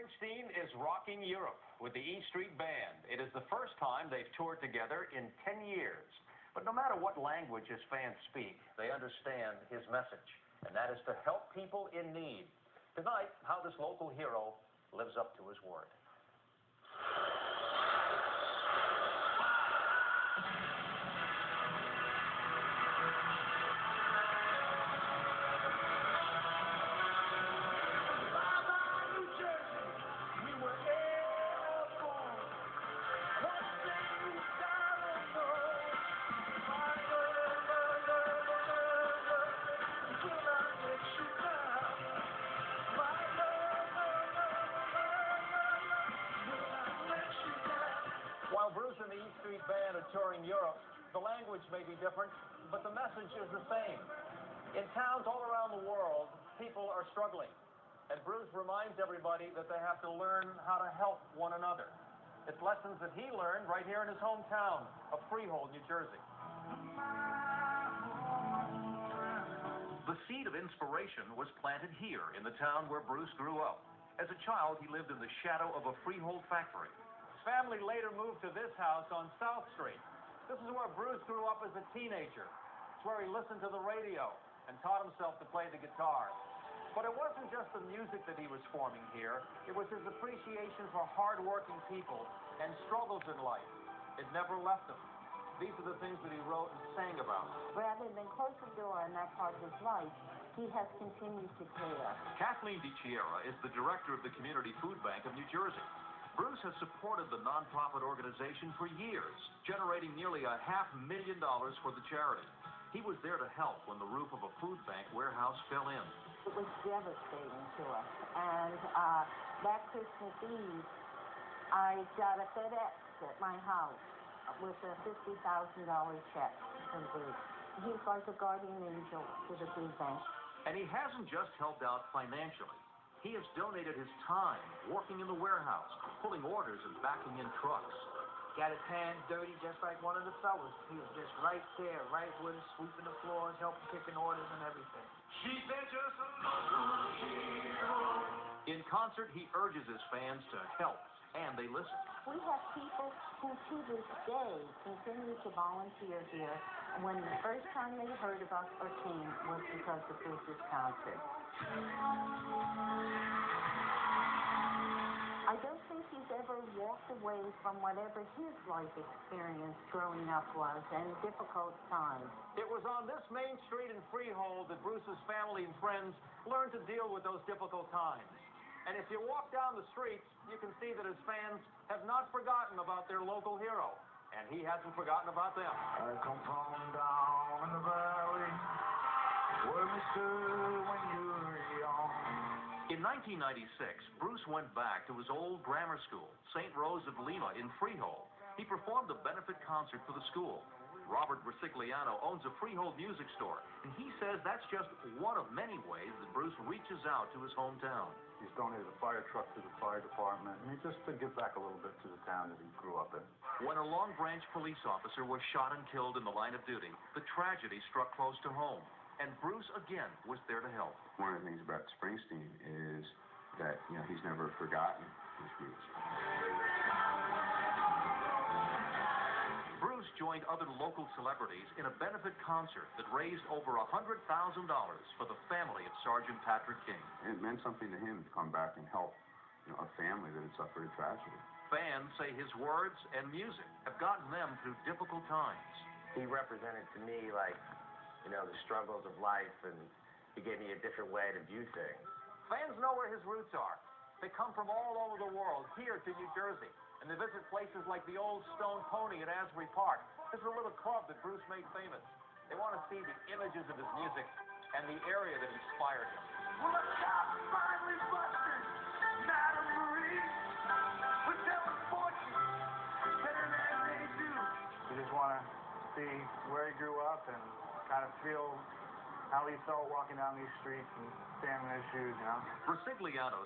Springsteen is rocking Europe with the E Street Band. It is the first time they've toured together in 10 years. But no matter what language his fans speak, they understand his message, and that is to help people in need. Tonight, how this local hero lives up to his word. While Bruce and the E Street Band are touring Europe, the language may be different, but the message is the same. In towns all around the world, people are struggling, and Bruce reminds everybody that they have to learn how to help one another. It's lessons that he learned right here in his hometown of Freehold, New Jersey. The seed of inspiration was planted here in the town where Bruce grew up. As a child, he lived in the shadow of a Freehold factory. His family later moved to this house on South Street. This is where Bruce grew up as a teenager. It's where he listened to the radio and taught himself to play the guitar. But it wasn't just the music that he was forming here. It was his appreciation for hard-working people and struggles in life. It never left him. These are the things that he wrote and sang about. Rather than close the door on that part of his life, he has continued to care. Kathleen DiChiera is the director of the Community Food Bank of New Jersey. Bruce has supported the nonprofit organization for years, generating nearly $500,000 for the charity. He was there to help when the roof of a food bank warehouse fell in. It was devastating to us. And that Christmas Eve, I got a FedEx at my house with a $50,000 check from Bruce. He's like a guardian angel to the food bank. And he hasn't just helped out financially. He has donated his time working in the warehouse, pulling orders and backing in trucks. Got his hands dirty just like one of the fellas. He was just right there, right with us, sweeping the floors, helping picking orders and everything. She's just a local hero. In concert, he urges his fans to help, and they listen. We have people who to this day continue to volunteer here when the first time they heard of us or came was because of Bruce's concert. I don't think he's ever walked away from whatever his life experience growing up was and difficult times. It was on this main street in Freehold that Bruce's family and friends learned to deal with those difficult times. And if you walk down the streets, you can see that his fans have not forgotten about their local hero. And he hasn't forgotten about them. I come from down in the valley where we stood when you were young. In 1996, Bruce went back to his old grammar school, St. Rose of Lima in Freehold. He performed a benefit concert for the school. Robert Ricig owns a Freehold music store, and he says that's just one of many ways that Bruce reaches out to his hometown. He's donated a fire truck to the fire department, and just to give back a little bit to the town that he grew up in. When a Long Branch police officer was shot and killed in the line of duty, the tragedy struck close to home, and Bruce again was there to help. One of the things about Springsteen is that, he's never forgotten his roots. Bruce joined other local celebrities in a benefit concert that raised over $100,000 for the family of Sergeant Patrick King. It meant something to him to come back and help, a family that had suffered a tragedy. Fans say his words and music have gotten them through difficult times. He represented to me the struggles of life, and he gave me a different way to view things. Fans know where his roots are. They come from all over the world, here to New Jersey, and they visit places like the Old Stone Pony at Asbury Park. This is a little club that Bruce made famous. They want to see the images of his music and the area that inspired him. Well, the cops finally busted Madame Marie with their fortune, better than they do. We just want to see where he grew up and kind of feel how he felt walking down these streets and standing in his shoes, Ricig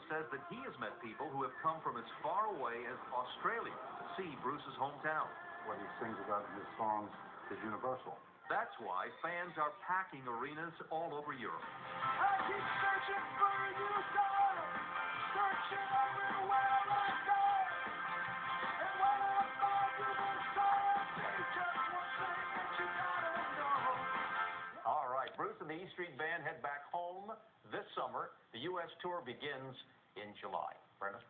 says that he has met people who have come from as far away as Australia to see Bruce's hometown. What he sings about in his songs is universal. That's why fans are packing arenas all over Europe. I keep searching for you, darling. Searching. All right, Bruce and the E Street Band head back home this summer. The U.S. tour begins in July. Brenda?